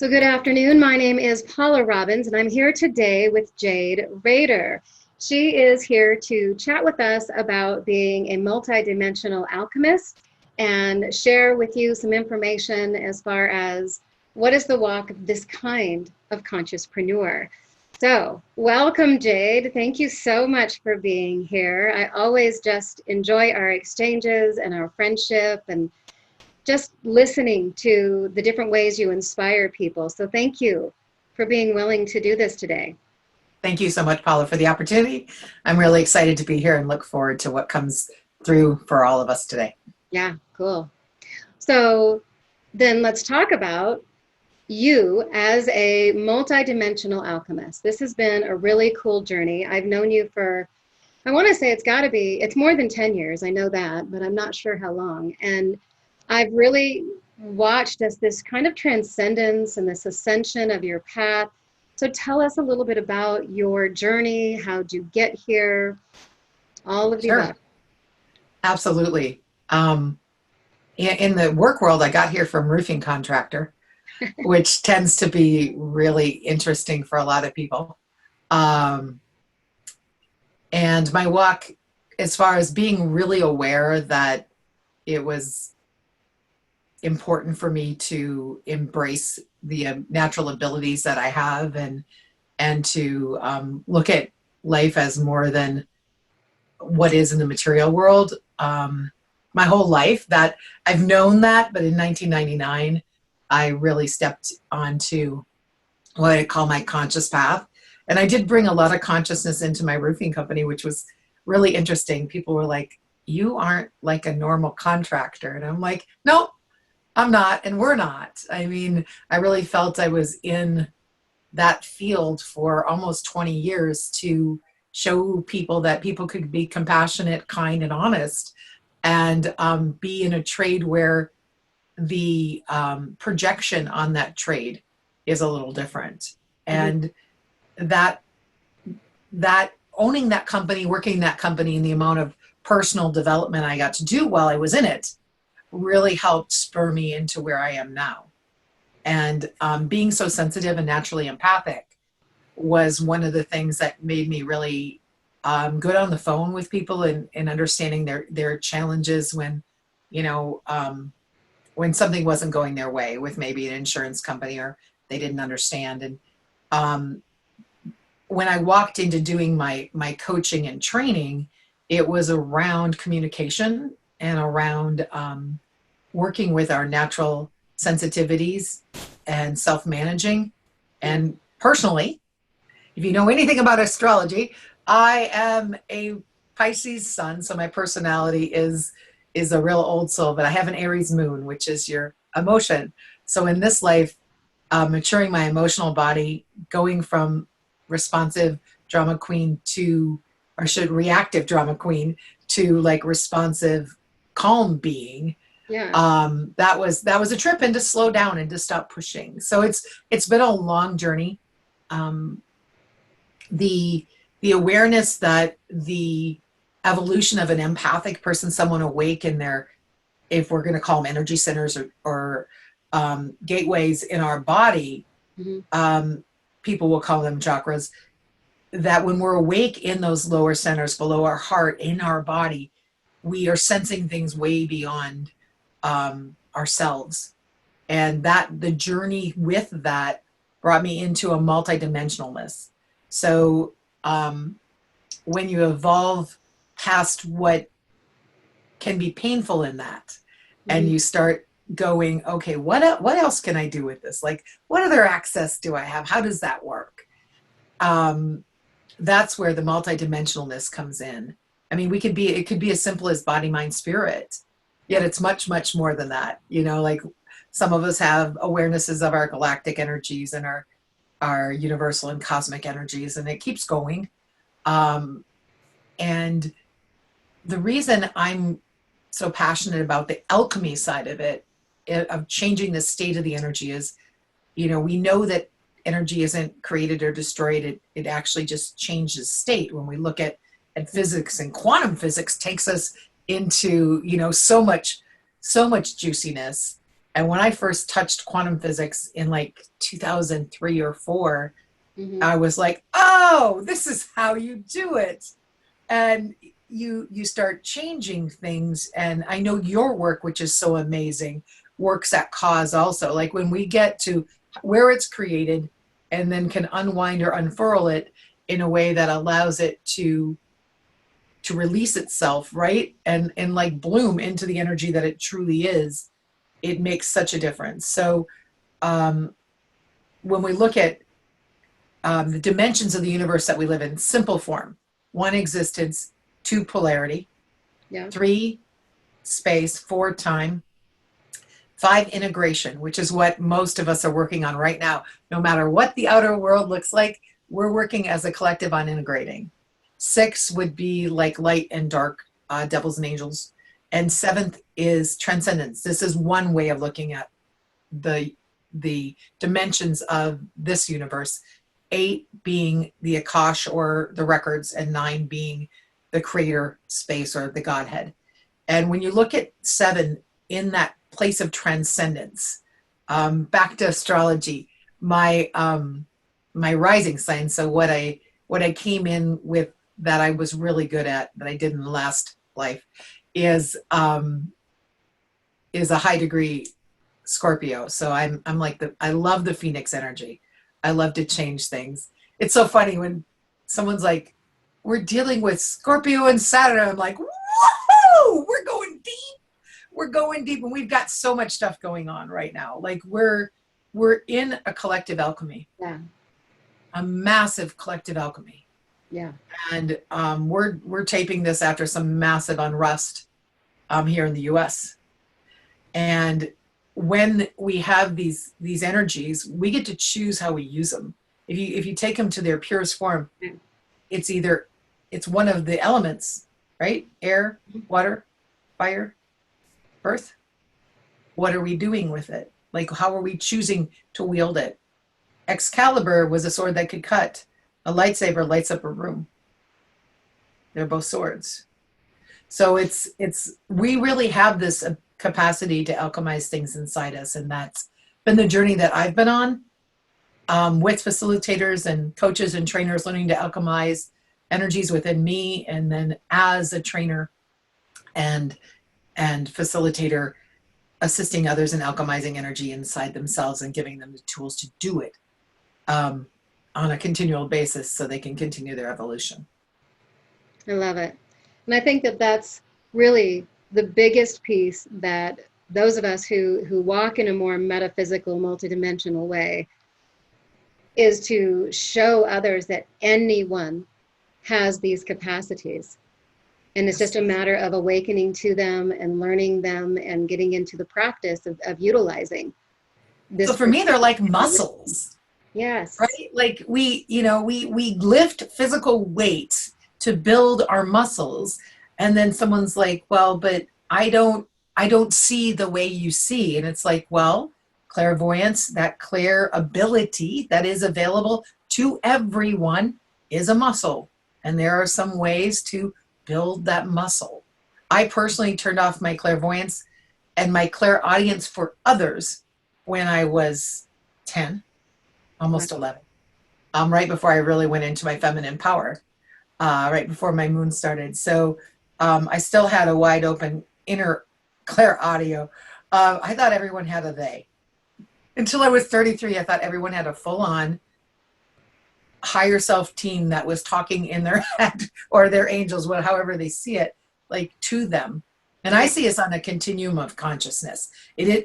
So good afternoon. My name is Paula Robbins, and I'm here today with Jade Rehder. She is here to chat with us about being a multidimensional alchemist and share with you some information as far as what is the walk of this kind of consciouspreneur. So welcome, Jade. Thank you so much for being here. I always just enjoy our exchanges and our friendship and just listening to the different ways you inspire people. So thank you for being willing to do this today. Thank you so much, Paula, for the opportunity. I'm really excited to be here and look forward to what comes through for all of us today. Yeah, cool. So then let's talk about you as a multidimensional alchemist. This has been a really cool journey. I've known you for, I want to say it's more than 10 years. I know that, but I'm not sure how long. And I've really watched as this kind of transcendence and this ascension of your path. So tell us a little bit about your journey. How'd you get here? All of the above. Absolutely. In the work world, I got here from roofing contractor, which tends to be really interesting for a lot of people. And my walk, as far as being really aware that it was important for me to embrace the natural abilities that I have and to look at life as more than what is in the material world. My whole life that I've known that, but in 1999, I really stepped onto what I call my conscious path. And I did bring a lot of consciousness into my roofing company, which was really interesting. People were like, "You aren't like a normal contractor." And I'm like, "No, I'm not, and we're not." I mean, I really felt I was in that field for almost 20 years to show people that people could be compassionate, kind, and honest, and be in a trade where the projection on that trade is a little different. And that owning that company, working that company, and the amount of personal development I got to do while I was in it really helped spur me into where I am now. And being so sensitive and naturally empathic was one of the things that made me really good on the phone with people and understanding their challenges when, when something wasn't going their way with maybe an insurance company or they didn't understand. And when I walked into doing my coaching and training, it was around communication and around working with our natural sensitivities and self-managing. And personally, if you know anything about astrology, I am a Pisces sun, so my personality is a real old soul, but I have an Aries moon, which is your emotion. So in this life, maturing my emotional body, going from responsive drama queen reactive drama queen to like responsive calm being. Yeah. That was a trip, and to slow down and to stop pushing. So it's been a long journey. The awareness that the evolution of an empathic person, someone awake in their, if we're going to call them energy centers or gateways in our body, people will call them chakras, that when we're awake in those lower centers below our heart, in our body, we are sensing things way beyond ourselves. And that the journey with that brought me into a multidimensionalness. So when you evolve past what can be painful in that, and you start going, okay, what else can I do with this? Like, what other access do I have? How does that work? That's where the multidimensionalness comes in. I mean, it could be as simple as body, mind, spirit, yet it's much, much more than that. Like some of us have awarenesses of our galactic energies and our universal and cosmic energies, and it keeps going. And the reason I'm so passionate about the alchemy side of it, of changing the state of the energy, is, we know that energy isn't created or destroyed. It actually just changes state. When we look at physics, and quantum physics takes us into, so much juiciness. And when I first touched quantum physics in like 2003 or 4, I was like, oh, this is how you do it. And you start changing things. And I know your work, which is so amazing, works at cause also. Like when we get to where it's created and then can unwind or unfurl it in a way that allows it to release itself, right? And like bloom into the energy that it truly is, it makes such a difference. So when we look at the dimensions of the universe that we live in, simple form: 1, existence; 2, polarity; 3, space; 4, time; 5, integration, which is what most of us are working on right now. No matter what the outer world looks like, we're working as a collective on integrating. 6 would be like light and dark, devils and angels. And 7th is transcendence. This is one way of looking at the dimensions of this universe. 8 being the Akash or the records, and 9 being the creator space or the Godhead. And when you look at 7 in that place of transcendence, back to astrology, my rising sign, so what I came in with that I was really good at, that I did in the last life, is a high degree Scorpio. So I'm like I love the Phoenix energy. I love to change things. It's so funny when someone's like, we're dealing with Scorpio and Saturn. I'm like, whoa, we're going deep. We're going deep. And we've got so much stuff going on right now. Like we're in a collective alchemy. Yeah. A massive collective alchemy. Yeah. And we're taping this after some massive unrest here in the US. And when we have these energies, we get to choose how we use them. If you take them to their purest form, it's one of the elements, right? Air, water, fire, earth. What are we doing with it? Like, how are we choosing to wield it? Excalibur was a sword that could cut. A lightsaber lights up a room. They're both swords. So we really have this capacity to alchemize things inside us. And that's been the journey that I've been on with facilitators and coaches and trainers, learning to alchemize energies within me. And then as a trainer and facilitator, assisting others in alchemizing energy inside themselves and giving them the tools to do it on a continual basis so they can continue their evolution. I love it. And I think that that's really the biggest piece that those of us who walk in a more metaphysical, multidimensional way, is to show others that anyone has these capacities. And it's just a matter of awakening to them and learning them and getting into the practice of utilizing this. So for me, they're like muscles. Yes. Right? Like we lift physical weight to build our muscles. And then someone's like, well, but I don't see the way you see. And it's like, well, clairvoyance, that clear ability that is available to everyone, is a muscle. And there are some ways to build that muscle. I personally turned off my clairvoyance and my clairaudience for others when I was 10, almost 11. Right before I really went into my feminine power, right before my moon started. So I still had a wide open inner clairaudio. I thought everyone had a they. Until I was 33, I thought everyone had a full-on higher self team that was talking in their head, or their angels, however they see it, like to them. And I see us on a continuum of consciousness.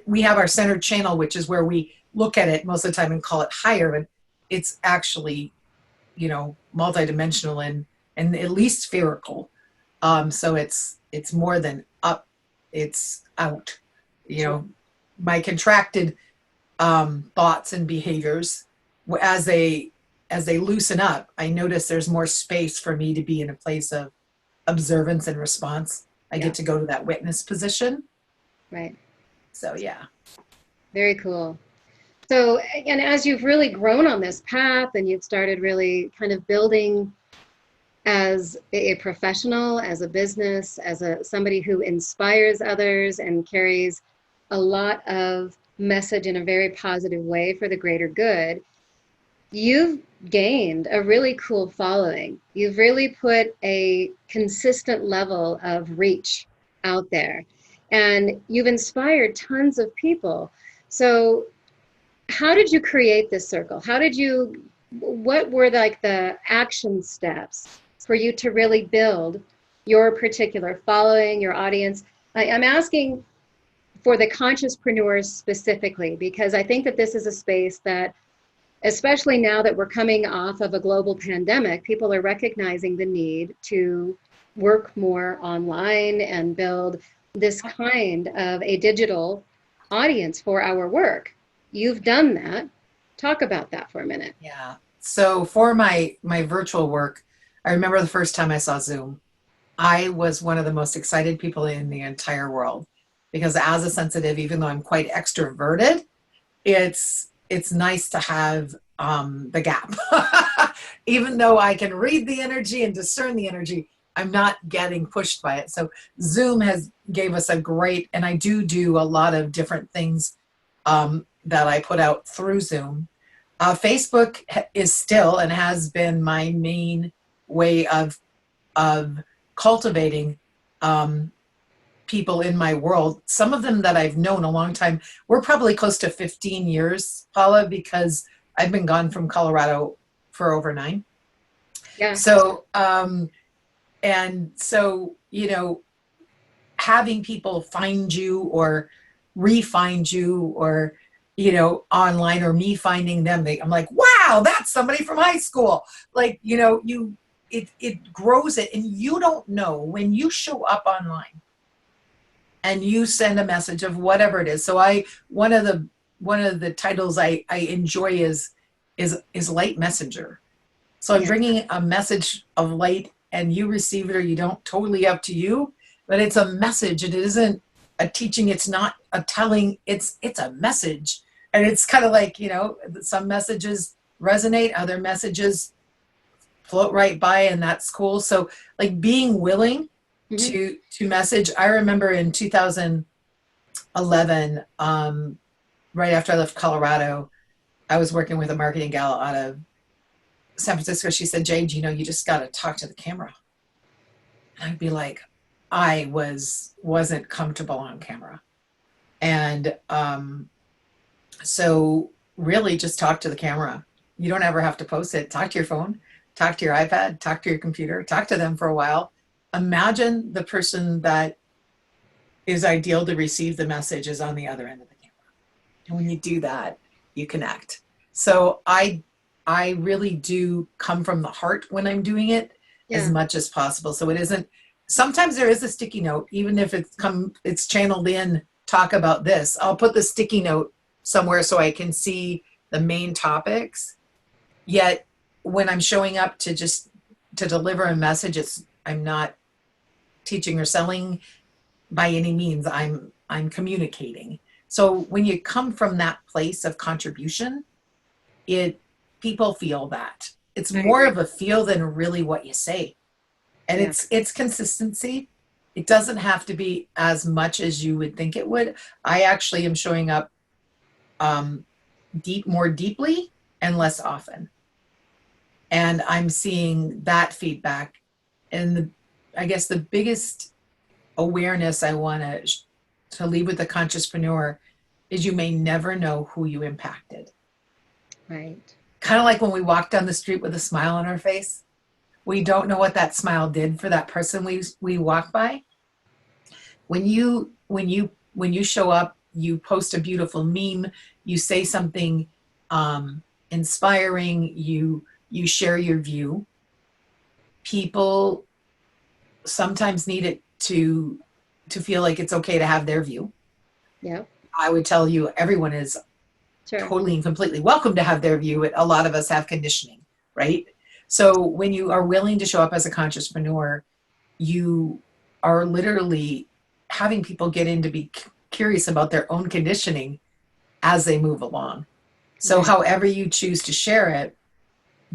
We have our centered channel, which is where we look at it most of the time and call it higher, but it's actually, multidimensional and at least spherical. So it's more than up, it's out. My contracted thoughts and behaviors, as they loosen up, I notice there's more space for me to be in a place of observance and response. I get to go to that witness position. Right. So, yeah. Very cool. So, and as you've really grown on this path and you've started really kind of building as a professional, as a business, as somebody who inspires others and carries a lot of message in a very positive way for the greater good, you've gained a really cool following. You've really put a consistent level of reach out there, and you've inspired tons of people. So how did you create this circle? What were like the action steps for you to really build your particular following, your audience? I'm asking for the consciouspreneurs specifically, because I think that this is a space that, especially now that we're coming off of a global pandemic, people are recognizing the need to work more online and build this kind of a digital audience for our work. You've done that. Talk about that for a minute. Yeah. So for my virtual work, I remember the first time I saw Zoom. I was one of the most excited people in the entire world, because as a sensitive, even though I'm quite extroverted, it's nice to have the gap. Even though I can read the energy and discern the energy, I'm not getting pushed by it. So Zoom gave us a great, and I do a lot of different things that I put out through Zoom. Facebook is still and has been my main way of cultivating people in my world. Some of them that I've known a long time. We're probably close to 15 years, Paula, because I've been gone from Colorado for over 9. Yeah. So, and so, you know, having people find you or re-find you, or, you know, online, or me finding them, I'm like, wow, that's somebody from high school. Like, you know, it grows it, and you don't know when you show up online and you send a message of whatever it is. So one of the titles I enjoy is light messenger. So I'm bringing a message of light, and you receive it or you don't, totally up to you, but it's a message. It isn't a teaching. It's not a telling. It's a message. And it's kind of like, you know, some messages resonate, other messages float right by, and that's cool. So like being willing to message. I remember in 2011, right after I left Colorado, I was working with a marketing gal out of San Francisco. She said, Jade, you know, you just got to talk to the camera. And I'd be like, I wasn't comfortable on camera. And so really just talk to the camera. You don't ever have to post it. Talk to your phone, talk to your iPad, talk to your computer, talk to them for a while. Imagine the person that is ideal to receive the message is on the other end of the camera. And when you do that, you connect. So I really do come from the heart when I'm doing it as much as possible. So it isn't, sometimes there is a sticky note, even if it's channeled in, talk about this. I'll put the sticky note somewhere so I can see the main topics. Yet when I'm showing up to deliver a message, I'm not teaching or selling by any means. I'm communicating. So when you come from that place of contribution, people feel that. It's more of a feel than really what you say. And it's consistency. It doesn't have to be as much as you would think it would. I actually am showing up more deeply and less often. And I'm seeing that feedback. And I guess the biggest awareness I want to leave with the consciouspreneur is you may never know who you impacted. Right. Kind of like when we walk down the street with a smile on our face. We don't know what that smile did for that person we walk by. When you show up, you post a beautiful meme, you say something inspiring, you share your view. People sometimes need it to feel like it's okay to have their view. Yeah. I would tell you everyone is totally and completely welcome to have their view. A lot of us have conditioning, right? So when you are willing to show up as a consciouspreneur, you are literally having people get in to be curious about their own conditioning as they move along. So however you choose to share it,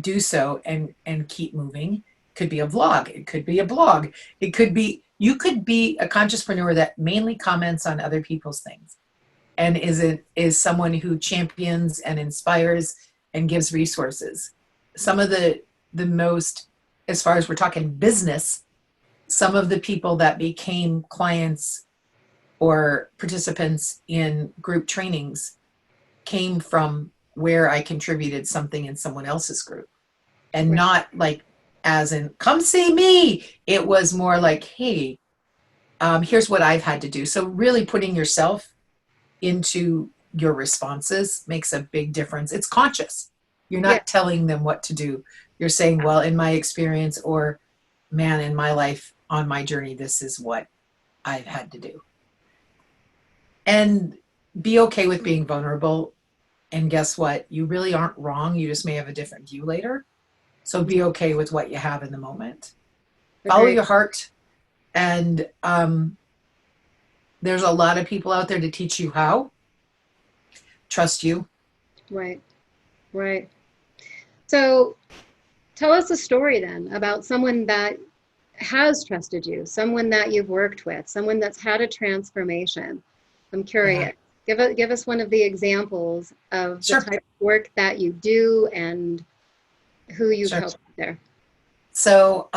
do so and keep moving. It could be a vlog. It could be a blog. It could be, you could be a consciouspreneur that mainly comments on other people's things. and is someone who champions and inspires and gives resources. Some of the most, as far as we're talking business, some of the people that became clients or participants in group trainings came from where I contributed something in someone else's group, and Right. not like as in come see me. It was more like, hey, here's what I've had to do. So really putting yourself into your responses makes a big difference. It's conscious. You're not Yeah. telling them what to do. You're saying, well, in my experience, or man, in my life, on my journey, this is what I've had to do. And be okay with being vulnerable. And guess what? You really aren't wrong. You just may have a different view later. So be okay with what you have in the moment. Follow Agreed. your heart. And there's a lot of people out there to teach you how. Trust you. Right. Right. So tell us a story then about someone that has trusted you, someone that you've worked with, someone that's had a transformation. I'm curious. Yeah. Give us one of the examples of Sure. the type of work that you do and who you've Sure. helped there. So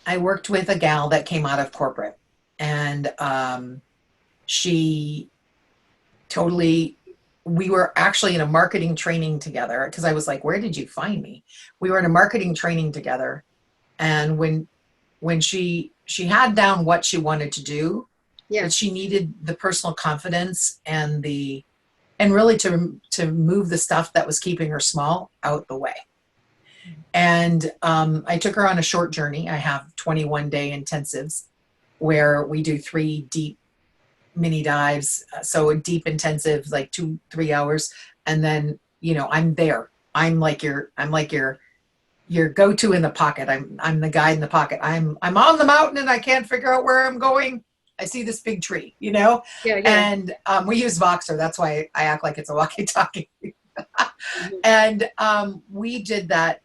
I worked with a gal that came out of corporate, and she totally, we were actually in a marketing training together, because I was like, where did you find me? We were in a marketing training together, and when she had down what she wanted to do, Yeah. but she needed the personal confidence and really to move the stuff that was keeping her small out the way. And I took her on a short journey. I have 21-day intensives where we do 3 deep mini dives. So a deep intensive, like 2-3 hours. And then, I'm there. I'm like your go-to in the pocket. I'm the guide in the pocket. I'm on the mountain and I can't figure out where I'm going. I see this big tree, Yeah. Yeah. And we use Voxer. That's why I act like it's a walkie-talkie. Mm-hmm. And we did that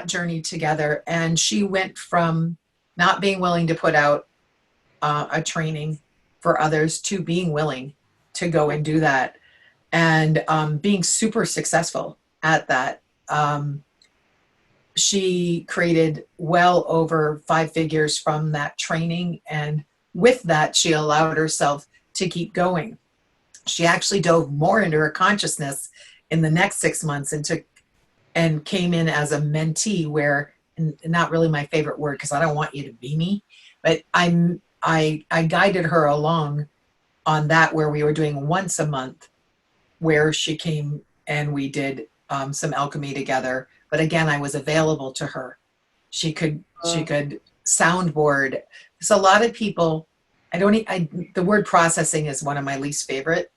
journey together. And she went from not being willing to put out a training for others to being willing to go and do that, and being super successful at that. She created well over 5 figures from that training, and with that, she allowed herself to keep going. She actually dove more into her consciousness in the next 6 months and came in as a mentee, where, and not really my favorite word because I don't want you to be me, but I guided her along on that, where we were doing once a month, where she came and we did some alchemy together. But again, I was available to her. She could soundboard. So a lot of people, the word processing is one of my least favorite.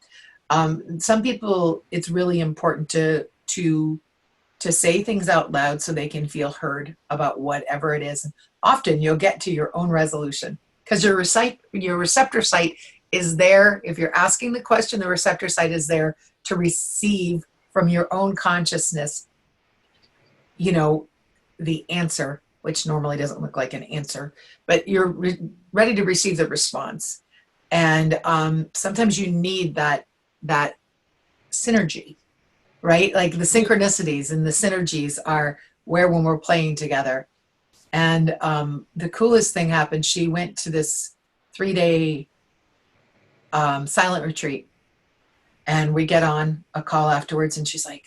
Some people, it's really important to say things out loud so they can feel heard about whatever it is. And often you'll get to your own resolution, because your receptor site is there. If you're asking the question, the receptor site is there to receive from your own consciousness, the answer, which normally doesn't look like an answer, but you're ready to receive the response. And sometimes you need that synergy, right? Like the synchronicities and the synergies are where, when we're playing together. And the coolest thing happened. She went to this 3-day silent retreat, and we get on a call afterwards, and she's like,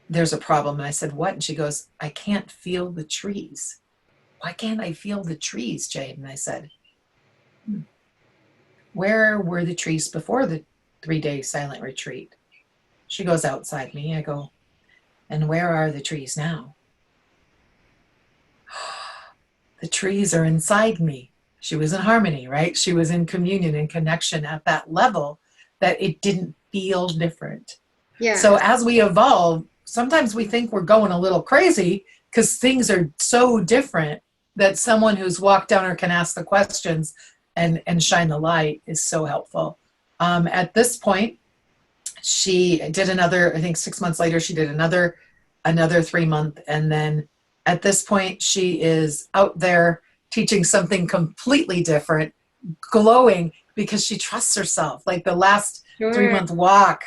there's a problem. And I said, what? And she goes, I can't feel the trees. Why can't I feel the trees, Jade? And I said, where were the trees before the 3-day silent retreat? She goes, outside me. I go, and where are the trees now? The trees are inside me. She was in harmony, right? She was in communion and connection at that level that it didn't feel different. Yeah. So as we evolve, sometimes we think we're going a little crazy because things are so different, that someone who's walked down or can ask the questions and shine the light is so helpful. At this point, she did another, I think 6 months later, she did another 3-month. And then at this point, she is out there teaching something completely different, glowing, because she trusts herself. Like the last Sure. 3-month walk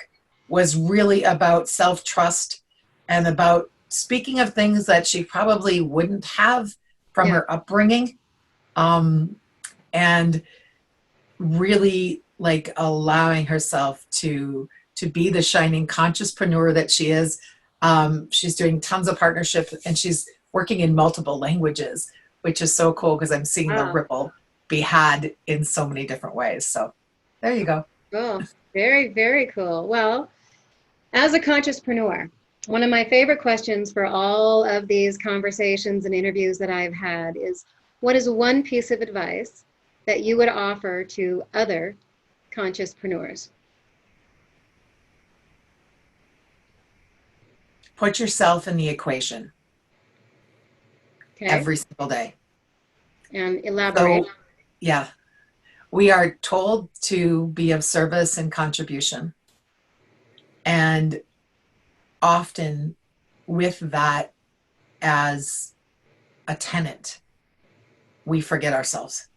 was really about self-trust and about speaking of things that she probably wouldn't have from her upbringing. And really like allowing herself to be the shining consciouspreneur that she is. She's doing tons of partnership and she's working in multiple languages, which is so cool because I'm seeing the ripple be had in so many different ways. So there you go. Cool. Very, very cool. Well, as a consciouspreneur, one of my favorite questions for all of these conversations and interviews that I've had is, what is one piece of advice that you would offer to other consciouspreneurs? Put yourself in the equation every single day. And elaborate. So, yeah. We are told to be of service and contribution. And often with that as a tenet, we forget ourselves.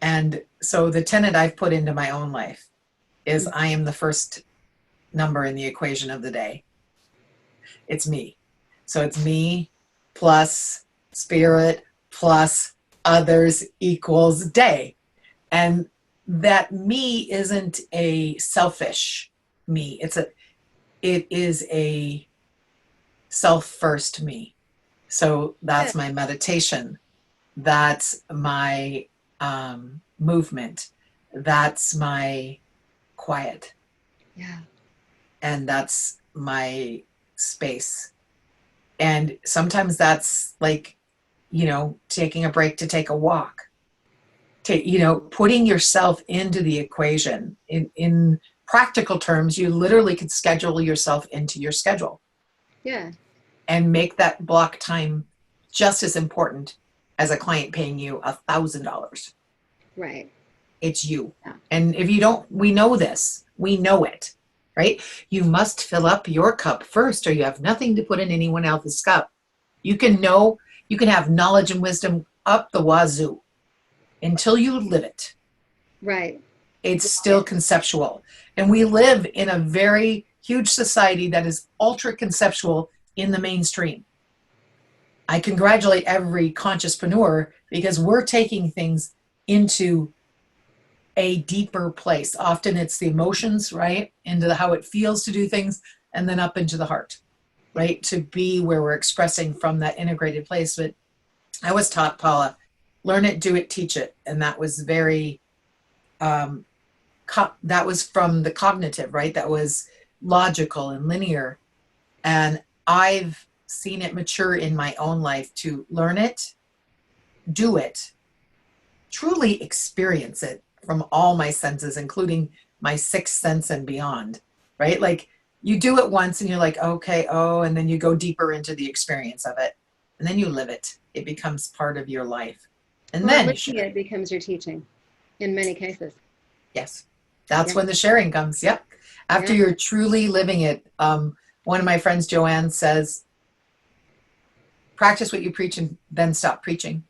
And so the tenet I've put into my own life is I am the first number in the equation of the day. It's me. So it's me plus spirit plus others equals day. And that me isn't a selfish me. It is a self-first me. So that's my meditation. That's my movement. That's my quiet. Yeah. And that's my space. And sometimes that's like, taking a break to take a walk. Putting yourself into the equation. In practical terms, you literally could schedule yourself into your schedule. Yeah. And make that block time just as important as a client paying you $1,000. Right. It's you. Yeah. And if you don't, we know this. We know it, right? You must fill up your cup first or you have nothing to put in anyone else's cup. You can have knowledge and wisdom up the wazoo until you live it. Right. It's still conceptual. And we live in a very huge society that is ultra conceptual in the mainstream. I congratulate every consciouspreneur because we're taking things into a deeper place. Often it's the emotions, right? Into how it feels to do things, and then up into the heart, right? To be where we're expressing from that integrated place. But I was taught, Paula, learn it, do it, teach it. And that was very, that was from the cognitive, right? That was logical and linear. And I've seen it mature in my own life to learn it, do it, truly experience it from all my senses, including my sixth sense and beyond, right? Like you do it once and you're like, okay, and then you go deeper into the experience of it and then you live it. It becomes part of your life. And then it becomes your teaching in many cases. Yes. That's when the sharing comes. Yep. After you're truly living it. One of my friends, Joanne, says, practice what you preach and then stop preaching.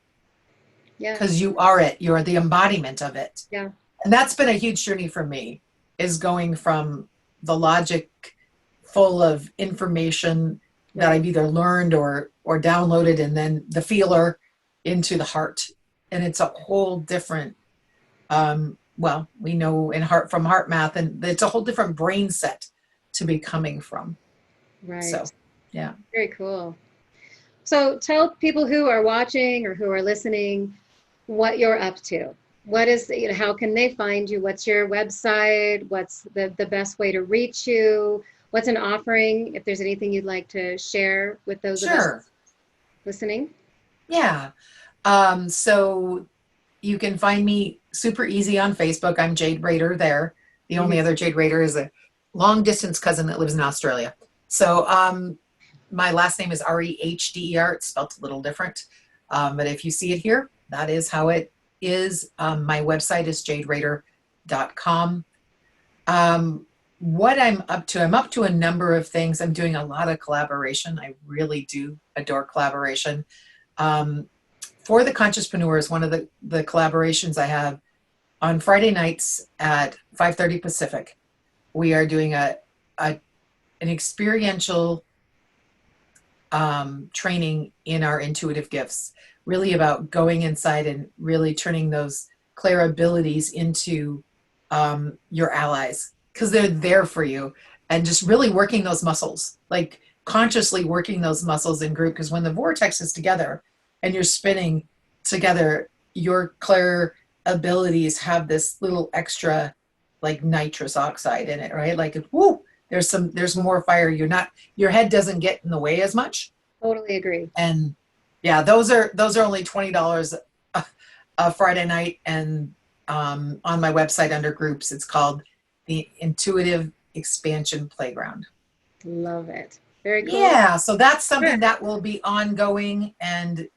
Yeah. Because you are it. You're the embodiment of it. Yeah. And that's been a huge journey for me, is going from the logic full of information that I've either learned or downloaded, and then the feeler into the heart. And it's a whole different, we know from heart math, and it's a whole different brain set to be coming from. Right. So, yeah. Very cool. So tell people who are watching or who are listening what you're up to. What is, how can they find you? What's your website? What's the best way to reach you? What's an offering? If there's anything you'd like to share with those of us listening. Yeah. So you can find me super easy on Facebook. I'm Jade Rehder there. The only other Jade Rehder is a long distance cousin that lives in Australia. So my last name is Rehder. It's spelled a little different. But if you see it here, that is how it is. My website is jaderehder.com. What I'm up to a number of things. I'm doing a lot of collaboration. I really do adore collaboration. For the consciouspreneurs, one of the collaborations I have on Friday nights at 5:30 Pacific, we are doing an experiential training in our intuitive gifts, really about going inside and really turning those clair abilities into your allies, because they're there for you, and just really working those muscles, like consciously working those muscles in group, because when the vortex is together and you're spinning together, your clair abilities have this little extra like nitrous oxide in it, right? Like, whoo, there's more fire. Your head doesn't get in the way as much. Totally agree. And yeah, those are only $20 a Friday night. And on my website under groups, it's called the Intuitive Expansion Playground. Love it. Very cool. Yeah, so that's something that will be ongoing. And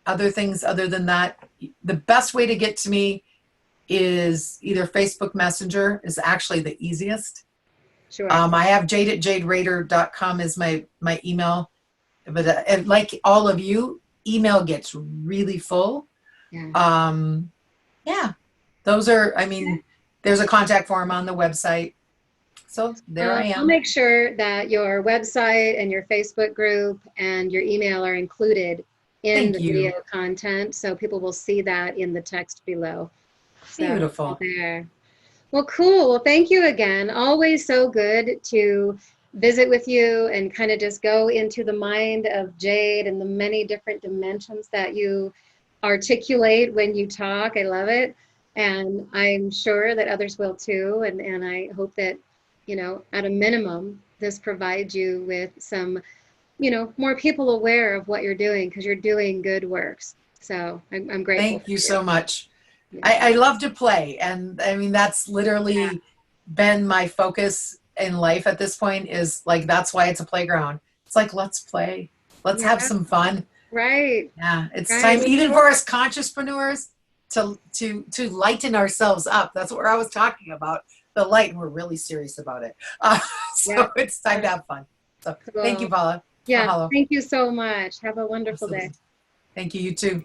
other things other than that, the best way to get to me is either Facebook Messenger is actually the easiest. Sure. I have Jade at jaderehder.com is my email. But and like all of you, email gets really full. Yeah. Yeah, those are, there's a contact form on the website. So there I am. I'll make sure that your website and your Facebook group and your email are included in the video content, so people will see that in the text below. So, beautiful. There. Well, cool. Well, thank you again. Always so good to visit with you and kind of just go into the mind of Jade and the many different dimensions that you articulate when you talk. I love it. And I'm sure that others will too. And I hope that, at a minimum, this provides you with some, more people aware of what you're doing, because you're doing good works. So I'm grateful. Thank you so much. I love to play. And that's literally been my focus in life at this point, is like, that's why it's a playground. It's like, let's play. Let's have some fun. Right. Yeah. It's time, even for us consciouspreneurs, to lighten ourselves up. That's what I was talking about. The light, and we're really serious about it. So it's time to have fun. So thank you, Paula. Yeah. Thank you so much. Have a wonderful day. Thank you. You too.